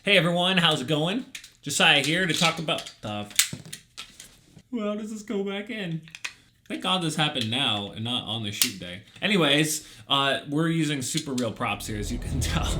Hey everyone, how's it going? Josiah here to talk about the. Well, how does this go back in? Thank God this happened now and not on the shoot day. Anyways, we're using super real props here, as you can tell.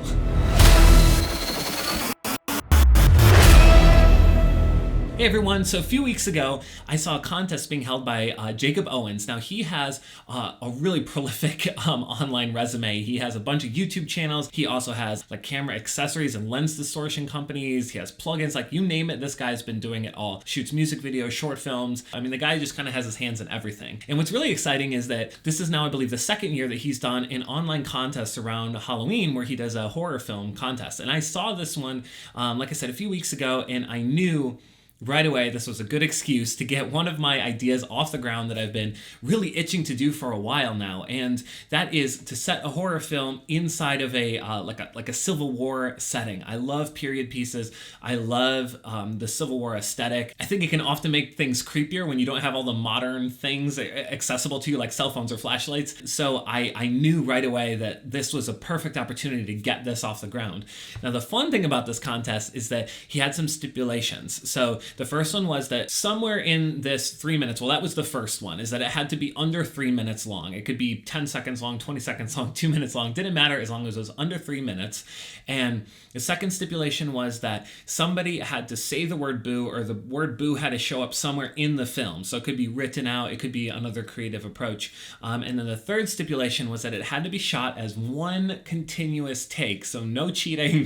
Hey everyone, so a few weeks ago, I saw a contest being held by Jacob Owens. Now he has a really prolific online resume. He has a bunch of YouTube channels. He also has like camera accessories and lens distortion companies. He has plugins, like you name it, this guy's been doing it all. Shoots music videos, short films. I mean, the guy just kind of has his hands in everything. And what's really exciting is that this is now, I believe, the second year that he's done an online contest around Halloween where he does a horror film contest. And I saw this one, like I said, a few weeks ago, and I knew right away this was a good excuse to get one of my ideas off the ground that I've been really itching to do for a while now, and that is to set a horror film inside of a like a Civil War setting. I love period pieces. I love the Civil War aesthetic. I think it can often make things creepier when you don't have all the modern things accessible to you like cell phones or flashlights. So I knew right away that this was a perfect opportunity to get this off the ground. Now the fun thing about this contest is that he had some stipulations. So the first one was that somewhere in this 3 minutes, well, that was the first one, is that it had to be under 3 minutes long. It could be 10 seconds long, 20 seconds long, 2 minutes long, didn't matter as long as it was under 3 minutes. And the second stipulation was that somebody had to say the word boo, or the word boo had to show up somewhere in the film. So it could be written out, it could be another creative approach. And then the third stipulation was that it had to be shot as one continuous take. So no cheating,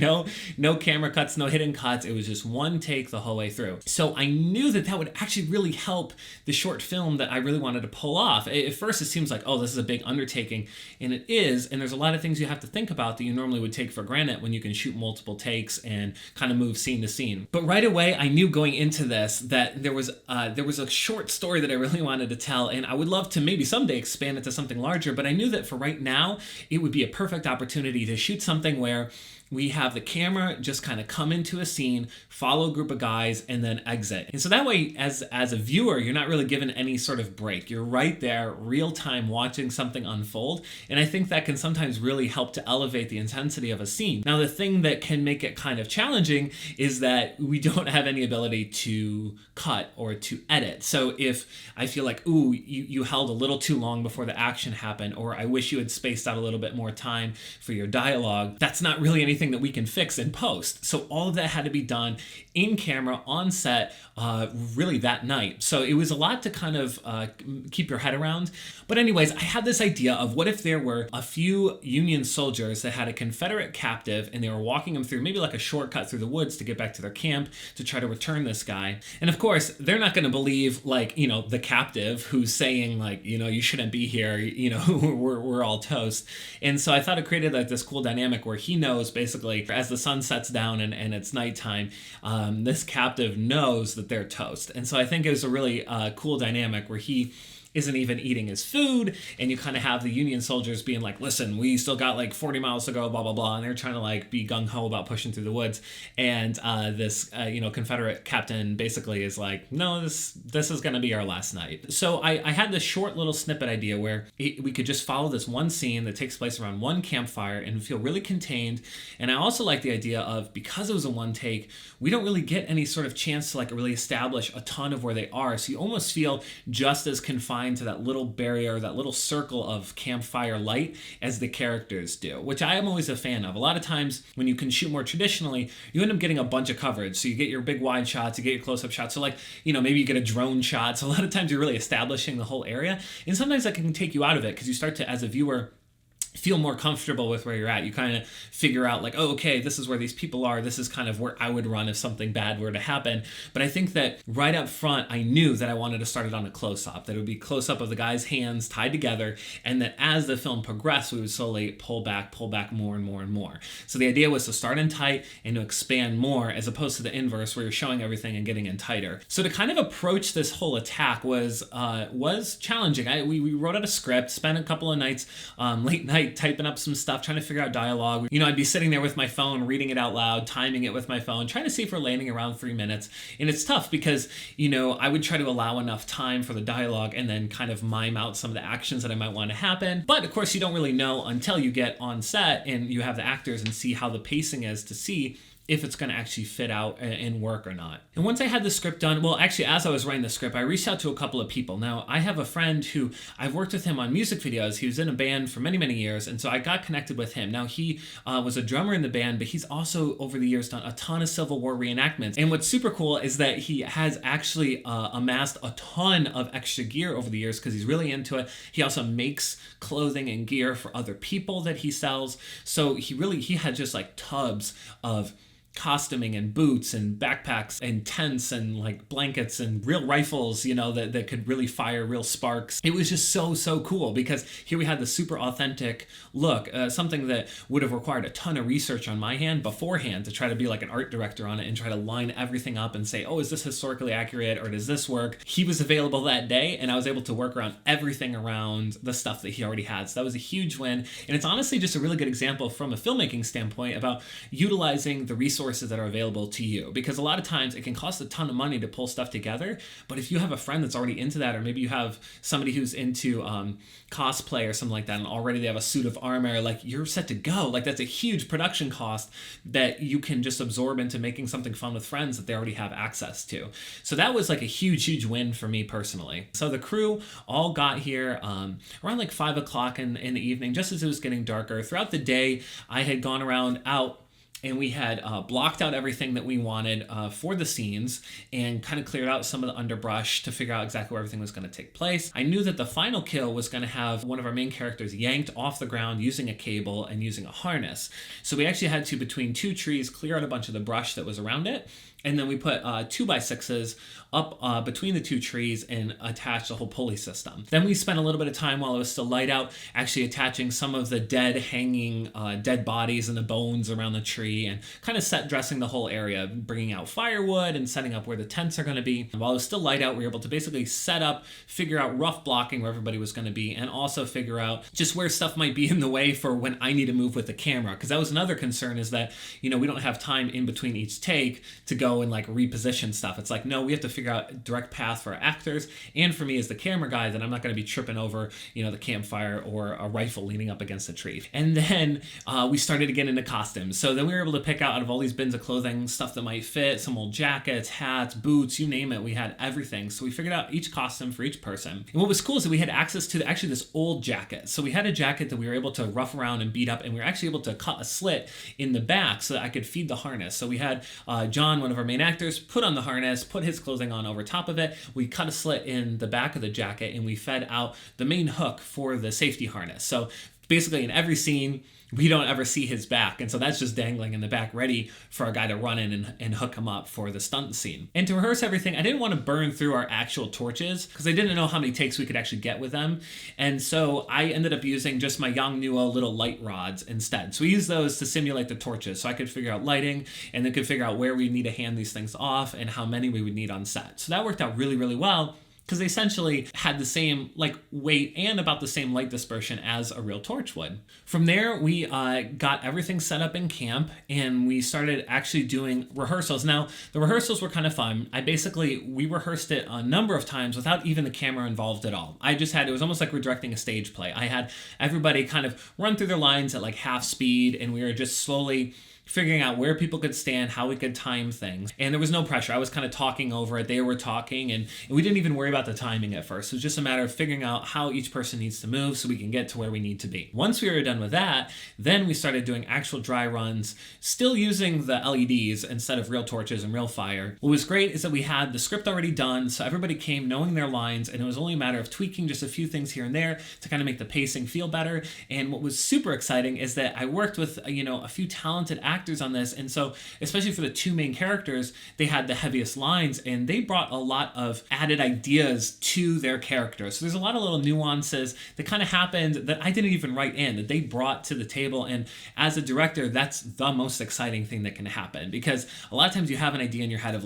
no camera cuts, no hidden cuts. It was just one take the whole way through. So I knew that that would actually really help the short film that I really wanted to pull off. At first it seems like, oh, this is a big undertaking, and it is, and there's a lot of things you have to think about that you normally would take for granted when you can shoot multiple takes and kind of move scene to scene. But right away I knew going into this that there was a short story that I really wanted to tell, and I would love to maybe someday expand it to something larger, but I knew that for right now it would be a perfect opportunity to shoot something where we have the camera just kind of come into a scene, follow a group of guys, and then exit. And so that way, as a viewer, you're not really given any sort of break. You're right there, real time, watching something unfold. And I think that can sometimes really help to elevate the intensity of a scene. Now, the thing that can make it kind of challenging is that we don't have any ability to cut or to edit. So if I feel like, ooh, you held a little too long before the action happened, or I wish you had spaced out a little bit more time for your dialogue, that's not really anything that we can fix in post. So all of that had to be done in camera, on set, really that night. So it was a lot to kind of keep your head around. But anyways, I had this idea of what if there were a few Union soldiers that had a Confederate captive and they were walking him through maybe like a shortcut through the woods to get back to their camp to try to return this guy. And of course, they're not going to believe like, the captive who's saying like, you shouldn't be here, we're all toast. And so I thought it created like this cool dynamic where he knows basically as the sun sets down and it's nighttime, this captive knows that they're toast. And so I think it was a really cool dynamic where he isn't even eating his food, and you kind of have the Union soldiers being like, listen, we still got like 40 miles to go, blah, blah, blah, and they're trying to like be gung-ho about pushing through the woods, and this Confederate captain basically is like, no, this is going to be our last night. So I had this short little snippet idea where we could just follow this one scene that takes place around one campfire and feel really contained, and I also like the idea of, because it was a one take, we don't really get any sort of chance to like really establish a ton of where they are, so you almost feel just as confined to that little barrier, that little circle of campfire light as the characters do, which I am always a fan of. A lot of times when you can shoot more traditionally, you end up getting a bunch of coverage. So you get your big wide shots, you get your close-up shots. So like, maybe you get a drone shot. So a lot of times you're really establishing the whole area. And sometimes that can take you out of it because you start to, as a viewer, feel more comfortable with where you're at. You kind of figure out like, oh, okay, this is where these people are. This is kind of where I would run if something bad were to happen. But I think that right up front, I knew that I wanted to start it on a close-up, that it would be close-up of the guy's hands tied together, and that as the film progressed, we would slowly pull back more and more and more. So the idea was to start in tight and to expand more, as opposed to the inverse where you're showing everything and getting in tighter. So to kind of approach this whole attack was challenging. We wrote out a script, spent a couple of nights, late night, typing up some stuff, trying to figure out dialogue. I'd be sitting there with my phone, reading it out loud, timing it with my phone, trying to see if we're landing around 3 minutes. And it's tough because, I would try to allow enough time for the dialogue and then kind of mime out some of the actions that I might want to happen. But of course, you don't really know until you get on set and you have the actors and see how the pacing is to see if it's going to actually fit out and work or not. And once I had the script done, well, actually, as I was writing the script, I reached out to a couple of people. Now, I have a friend who I've worked with him on music videos. He was in a band for many, many years, and so I got connected with him. Now, he was a drummer in the band, but he's also, over the years, done a ton of Civil War reenactments. And what's super cool is that he has actually amassed a ton of extra gear over the years because he's really into it. He also makes clothing and gear for other people that he sells. So he had just like tubs of costuming and boots and backpacks and tents and like blankets and real rifles, that could really fire real sparks. It was just so cool because here we had the super authentic look, something that would have required a ton of research on my hand beforehand to try to be like an art director on it and try to line everything up and say, oh, is this historically accurate or does this work? He was available that day and I was able to work around everything around the stuff that he already had. So that was a huge win. And it's honestly just a really good example from a filmmaking standpoint about utilizing the resources that are available to you, because a lot of times it can cost a ton of money to pull stuff together, but if you have a friend that's already into that, or maybe you have somebody who's into cosplay or something like that and already they have a suit of armor, like you're set to go. Like that's a huge production cost that you can just absorb into making something fun with friends that they already have access to. So that was like a huge win for me personally. So the crew all got here around like 5 o'clock in the evening, just as it was getting darker. Throughout the day I had gone around out and we had blocked out everything that we wanted for the scenes and kind of cleared out some of the underbrush to figure out exactly where everything was going to take place. I knew that the final kill was going to have one of our main characters yanked off the ground using a cable and using a harness. So we actually had to, between two trees, clear out a bunch of the brush that was around it. And then we put 2x6s up between the two trees and attached the whole pulley system. Then we spent a little bit of time while it was still light out actually attaching some of the hanging dead bodies and the bones around the tree and kind of set dressing the whole area, bringing out firewood and setting up where the tents are going to be. And while it was still light out, we were able to basically set up, figure out rough blocking where everybody was going to be, and also figure out just where stuff might be in the way for when I need to move with the camera. Because that was another concern, is that, we don't have time in between each take to go and like reposition stuff. It's like, no, we have to figure out a direct path for our actors and for me as the camera guy, that I'm not going to be tripping over, the campfire or a rifle leaning up against a tree. And then we started to get into costumes. So then we were able to pick out of all these bins of clothing, stuff that might fit, some old jackets, hats, boots, you name it. We had everything. So we figured out each costume for each person. And what was cool is that we had access to actually this old jacket. So we had a jacket that we were able to rough around and beat up, and we were actually able to cut a slit in the back so that I could feed the harness. So we had John, one of our main actors, put on the harness, put his clothing on over top of it. We cut a slit in the back of the jacket and we fed out the main hook for the safety harness. So basically in every scene, we don't ever see his back. And so that's just dangling in the back, ready for a guy to run in and hook him up for the stunt scene. And to rehearse everything, I didn't want to burn through our actual torches because I didn't know how many takes we could actually get with them. And so I ended up using just my Yongnuo little light rods instead. So we used those to simulate the torches so I could figure out lighting and then could figure out where we need to hand these things off and how many we would need on set. So that worked out really well, because they essentially had the same weight and about the same light dispersion as a real torch would. From there, we got everything set up in camp and we started actually doing rehearsals. Now, the rehearsals were kind of fun. We rehearsed it a number of times without even the camera involved at all. It was almost like we're directing a stage play. I had everybody kind of run through their lines at half speed, and we were just slowly figuring out where people could stand, how we could time things. And there was no pressure. I was kind of talking over it. They were talking, and we didn't even worry about the timing at first. It was just a matter of figuring out how each person needs to move so we can get to where we need to be. Once we were done with that, then we started doing actual dry runs, still using the LEDs instead of real torches and real fire. What was great is that we had the script already done, so everybody came knowing their lines, and it was only a matter of tweaking just a few things here and there to kind of make the pacing feel better. And what was super exciting is that I worked with, a few talented actors on this, and so especially for the two main characters, they had the heaviest lines, and they brought a lot of added ideas to their characters. So there's a lot of little nuances that kind of happened that I didn't even write in, that they brought to the table. And as a director, that's the most exciting thing that can happen, because a lot of times you have an idea in your head of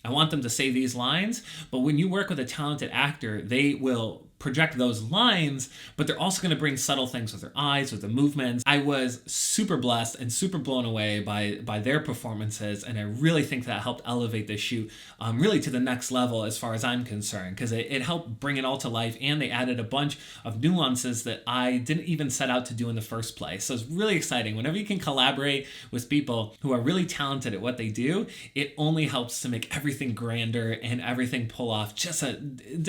I want them to say these lines, but when you work with a talented actor, they will project those lines, but they're also going to bring subtle things with their eyes, with the movements. I was super blessed and super blown away by their performances, and I really think that helped elevate the shoot really to the next level as far as I'm concerned, because it helped bring it all to life, and they added a bunch of nuances that I didn't even set out to do in the first place. So it's really exciting. Whenever you can collaborate with people who are really talented at what they do, it only helps to make everything grander and everything pull off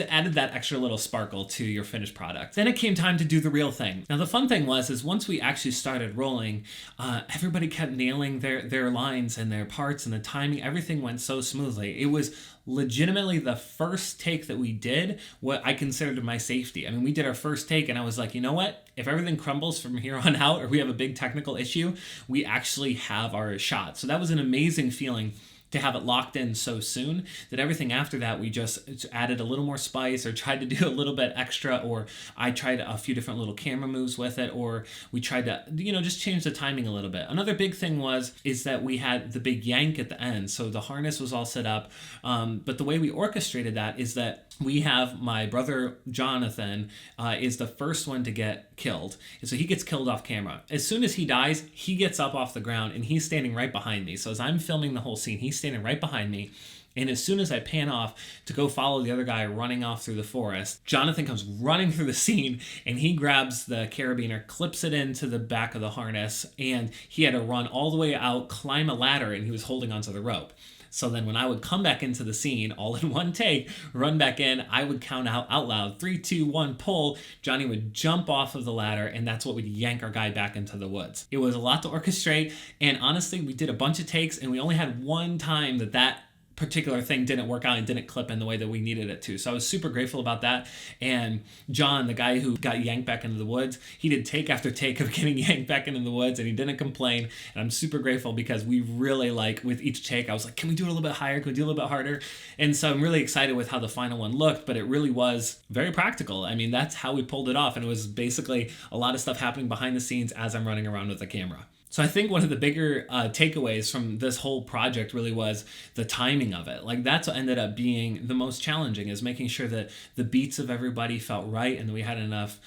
added that extra little sparkle to your finished product. Then it came time to do the real thing. Now the fun thing is once we actually started rolling, everybody kept nailing their lines and their parts and the timing. Everything went so smoothly. It was legitimately the first take that we did what I considered my safety. I mean, we did our first take and I was like, you know what? If everything crumbles from here on out or we have a big technical issue, we actually have our shot. So that was an amazing feeling to have it locked in so soon, that everything after that we just added a little more spice or tried to do a little bit extra, or I tried a few different little camera moves with it, or we tried to, just change the timing a little bit. Another big thing is that we had the big yank at the end. So the harness was all set up, but the way we orchestrated that is that we have my brother Jonathan is the first one to get killed. And so he gets killed off camera. As soon as he dies, he gets up off the ground and he's standing right behind me. So as I'm filming the whole scene, he's standing right behind me. And as soon as I pan off to go follow the other guy running off through the forest, Jonathan comes running through the scene and he grabs the carabiner, clips it into the back of the harness, and he had to run all the way out, climb a ladder, and he was holding onto the rope. So then when I would come back into the scene, all in one take, run back in, I would count out loud, 3, 2, 1, pull. Johnny would jump off of the ladder, and that's what would yank our guy back into the woods. It was a lot to orchestrate, and honestly, we did a bunch of takes, and we only had one time that particular thing didn't work out and didn't clip in the way that we needed it to. So I was super grateful about that. And John, the guy who got yanked back into the woods, he did take after take of getting yanked back into the woods, and he didn't complain. And I'm super grateful because we really with each take, I was like, can we do it a little bit higher? Can we do a little bit harder? And so I'm really excited with how the final one looked, but it really was very practical. I mean, that's how we pulled it off. And it was basically a lot of stuff happening behind the scenes as I'm running around with the camera. So I think one of the bigger takeaways from this whole project really was the timing of it. That's what ended up being the most challenging, is making sure that the beats of everybody felt right and that we had enough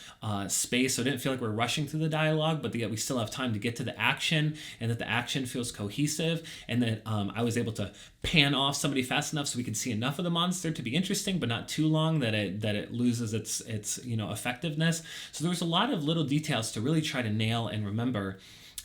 space so it didn't feel like we're rushing through the dialogue, but that we still have time to get to the action and that the action feels cohesive, and that I was able to pan off somebody fast enough so we could see enough of the monster to be interesting, but not too long that it loses its effectiveness. So there was a lot of little details to really try to nail and remember.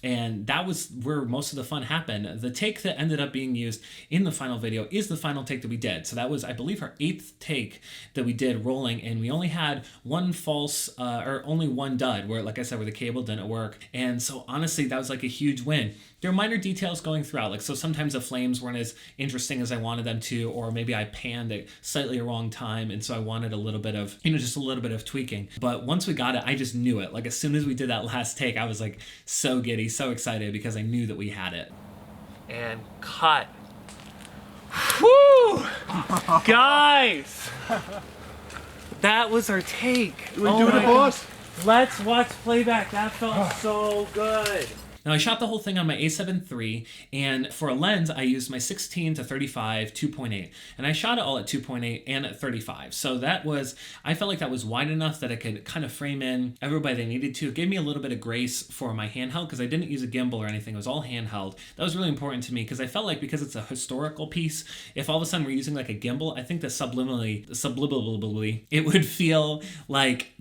And that was where most of the fun happened. The take that ended up being used in the final video is the final take that we did. So that was, I believe, our 8th take that we did rolling, and we only had one false, or only one dud, where, like I said, where the cable didn't work. And so honestly, that was a huge win. There are minor details going throughout. So sometimes the flames weren't as interesting as I wanted them to, or maybe I panned at slightly a wrong time, and so I wanted a little bit of, just a little bit of tweaking. But once we got it, I just knew it. As soon as we did that last take, I was so giddy, so excited, because I knew that we had it. And cut. Woo! Guys! That was our take. We doing it, boss? Let's watch playback. That felt so good. Now I shot the whole thing on my A7 III, and for a lens I used my 16 to 35 2.8, and I shot it all at 2.8 and at 35. So I felt like that was wide enough that I could kind of frame in everybody they needed to. It gave me a little bit of grace for my handheld, because I didn't use a gimbal or anything. It was all handheld. That was really important to me, because I felt like, because it's a historical piece, if all of a sudden we're using a gimbal, I think that subliminally, it would feel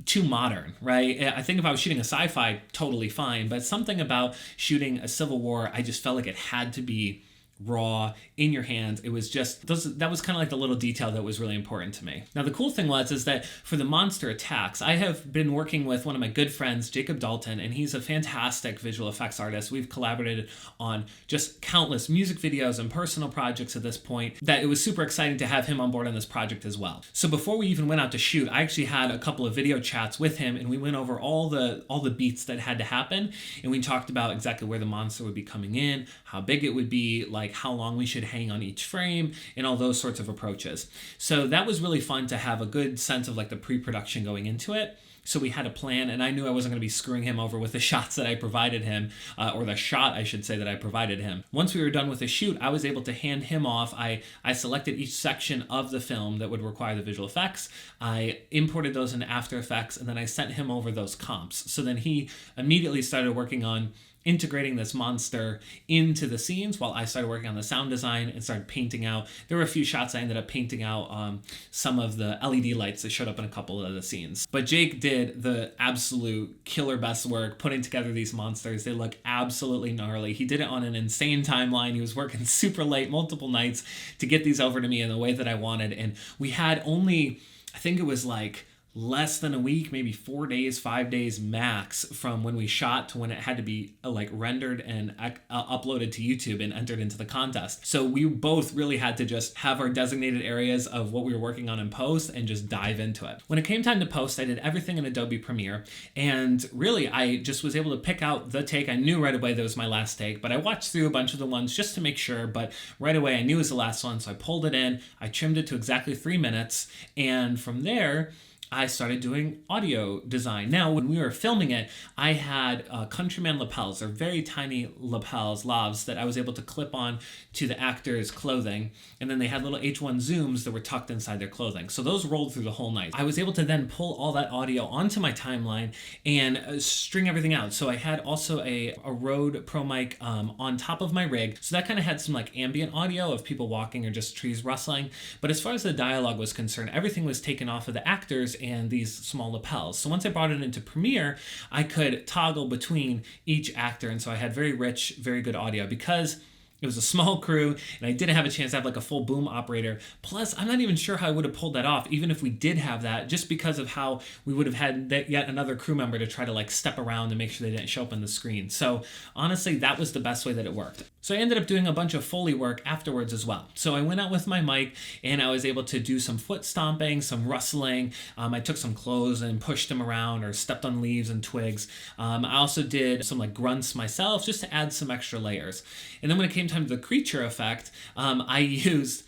too modern, right? I think if I was shooting a sci-fi, totally fine, but something about shooting a Civil War, I just felt like it had to be raw, in your hands. It was just, that was kind of the little detail that was really important to me. Now the cool thing is that for the monster attacks, I have been working with one of my good friends, Jacob Dalton, and he's a fantastic visual effects artist. We've collaborated on just countless music videos and personal projects at this point, that it was super exciting to have him on board on this project as well. So before we even went out to shoot, I actually had a couple of video chats with him, and we went over all the beats that had to happen, and we talked about exactly where the monster would be coming in, how big it would be, how long we should hang on each frame, and all those sorts of approaches. So that was really fun to have a good sense of the pre-production going into it. So we had a plan, and I knew I wasn't going to be screwing him over with the shots that I provided him, or the shot, I should say, that I provided him. Once we were done with the shoot, I was able to hand him off. I selected each section of the film that would require the visual effects. I imported those into After Effects, and then I sent him over those comps. So then he immediately started working on integrating this monster into the scenes while I started working on the sound design and started painting out. There were a few shots I ended up painting out some of the LED lights that showed up in a couple of the scenes. But Jake did the absolute killer best work putting together these monsters. They look absolutely gnarly. He did it on an insane timeline. He was working super late, multiple nights, to get these over to me in the way that I wanted. And we had only, I think it was like less than a week, maybe 4 days, 5 days max from when we shot to when it had to be rendered and uploaded to YouTube and entered into the contest. So we both really had to just have our designated areas of what we were working on in post and just dive into it. When it came time to post, I did everything in Adobe Premiere, and really I just was able to pick out the take. I knew right away that was my last take, but I watched through a bunch of the ones just to make sure, but right away I knew it was the last one, so I pulled it in, I trimmed it to exactly 3 minutes, and from there I started doing audio design. Now, when we were filming it, I had Countryman lapels. They're very tiny lapels, lavs, that I was able to clip on to the actors' clothing. And then they had little H1 zooms that were tucked inside their clothing. So those rolled through the whole night. I was able to then pull all that audio onto my timeline and string everything out. So I had also a Rode Pro mic on top of my rig. So that kind of had some ambient audio of people walking or just trees rustling. But as far as the dialogue was concerned, everything was taken off of the actors and these small lapels. So once I brought it into Premiere, I could toggle between each actor, and so I had very rich, very good audio because it was a small crew, and I didn't have a chance to have a full boom operator. Plus, I'm not even sure how I would have pulled that off, even if we did have that, just because of how we would have had yet another crew member to try to step around and make sure they didn't show up on the screen. So honestly, that was the best way that it worked. So I ended up doing a bunch of Foley work afterwards as well. So I went out with my mic, and I was able to do some foot stomping, some rustling. I took some clothes and pushed them around or stepped on leaves and twigs. I also did some grunts myself just to add some extra layers. And then when it came time to the creature effect, I used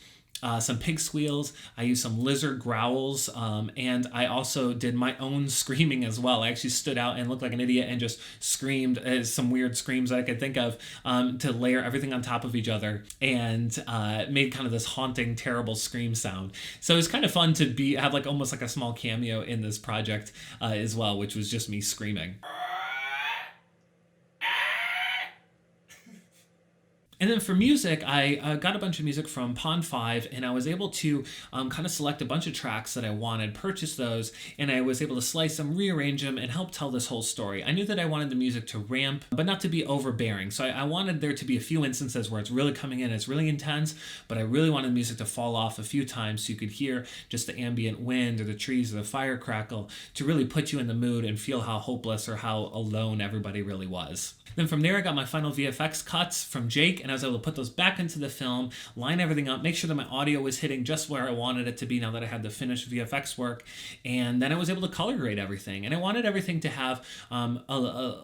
some pig squeals, I used some lizard growls, and I also did my own screaming as well. I actually stood out and looked like an idiot and just screamed some weird screams that I could think of to layer everything on top of each other, and made kind of this haunting, terrible scream sound. So it was kind of fun to have almost a small cameo in this project as well, which was just me screaming. And then for music, I got a bunch of music from Pond 5, and I was able to kind of select a bunch of tracks that I wanted, purchase those, and I was able to slice them, rearrange them, and help tell this whole story. I knew that I wanted the music to ramp, but not to be overbearing. So I wanted there to be a few instances where it's really coming in, it's really intense, but I really wanted the music to fall off a few times so you could hear just the ambient wind or the trees or the fire crackle to really put you in the mood and feel how hopeless or how alone everybody really was. Then from there, I got my final VFX cuts from Jake, and I was able to put those back into the film, line everything up, make sure that my audio was hitting just where I wanted it to be now that I had the finished VFX work, and then I was able to color grade everything. And I wanted everything to have a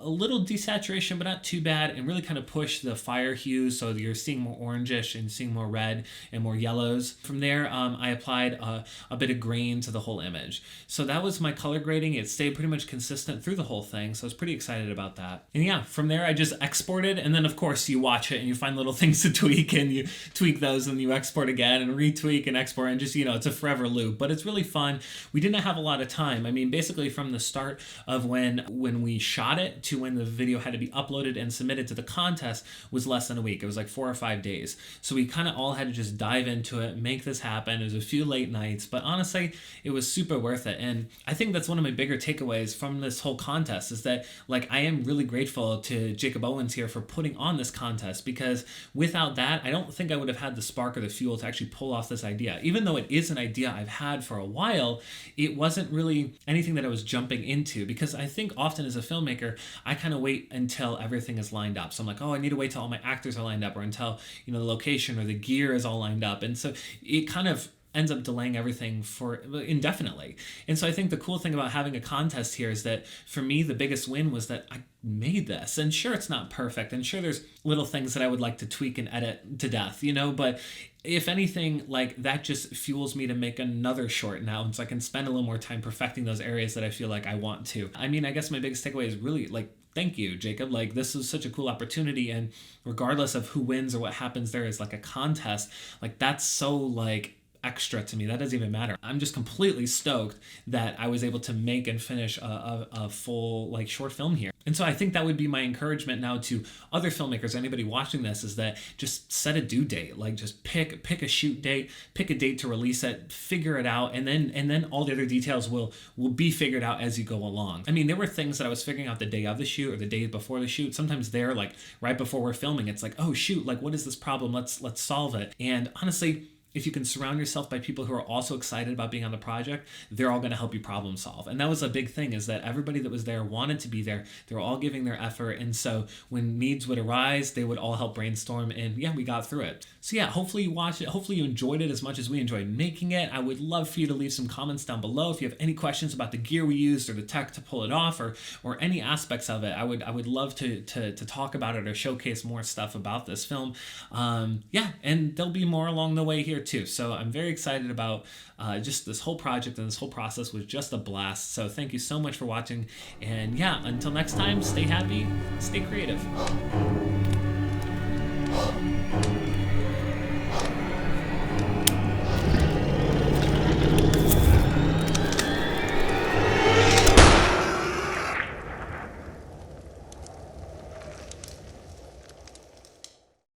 little desaturation, but not too bad, and really kind of push the fire hues so you're seeing more orangish and seeing more red and more yellows. From there, I applied a bit of grain to the whole image. So that was my color grading. It stayed pretty much consistent through the whole thing, so I was pretty excited about that. And yeah, from there, I just exported, and then of course you watch it and you find little things to tweak, and you tweak those and you export again and retweak and export, and just, it's a forever loop, but it's really fun. We didn't have a lot of time. I mean, basically from the start of when we shot it to when the video had to be uploaded and submitted to the contest was less than a week. It was 4 or 5 days. So we kind of all had to just dive into it, make this happen. It was a few late nights, but honestly, it was super worth it. And I think that's one of my bigger takeaways from this whole contest is that I am really grateful to Jacob Owens here for putting on this contest, because without that, I don't think I would have had the spark or the fuel to actually pull off this idea. Even though it is an idea I've had for a while, it wasn't really anything that I was jumping into, because I think often as a filmmaker, I kind of wait until everything is lined up. So I'm like, oh, I need to wait till all my actors are lined up, or until, the location or the gear is all lined up. And so it kind of ends up delaying everything for indefinitely. And so I think the cool thing about having a contest here is that for me, the biggest win was that I made this. And sure, it's not perfect, and sure, there's little things that I would like to tweak and edit to death, but if anything, like, that just fuels me to make another short now, so I can spend a little more time perfecting those areas that I feel like I want to. I mean, I guess my biggest takeaway is really, like, thank you, Jacob. Like, this is such a cool opportunity, and regardless of who wins or what happens, there is like a contest. Like, that's so, like, extra to me. That doesn't even matter. I'm just completely stoked that I was able to make and finish a full, like, short film here. And so I think that would be my encouragement now to other filmmakers, anybody watching this, is that just set a due date. Like, just pick a shoot date, pick a date to release it, figure it out, and then all the other details will be figured out as you go along. I mean, there were things that I was figuring out the day of the shoot or the day before the shoot. Sometimes they're like right before we're filming, it's like, oh shoot, like, what is this problem? Let's solve it. And honestly, if you can surround yourself by people who are also excited about being on the project, they're all going to help you problem solve. And that was a big thing, is that everybody that was there wanted to be there. They were all giving their effort. And so when needs would arise, they would all help brainstorm. And yeah, we got through it. So yeah, hopefully you watched it. Hopefully you enjoyed it as much as we enjoyed making it. I would love for you to leave some comments down below. If you have any questions about the gear we used or the tech to pull it off, or any aspects of it, I would love to talk about it or showcase more stuff about this film. Yeah, and there'll be more along the way here too. So I'm very excited about just this whole project, and this whole process was just a blast. So thank you so much for watching. And yeah, until next time, stay happy, stay creative.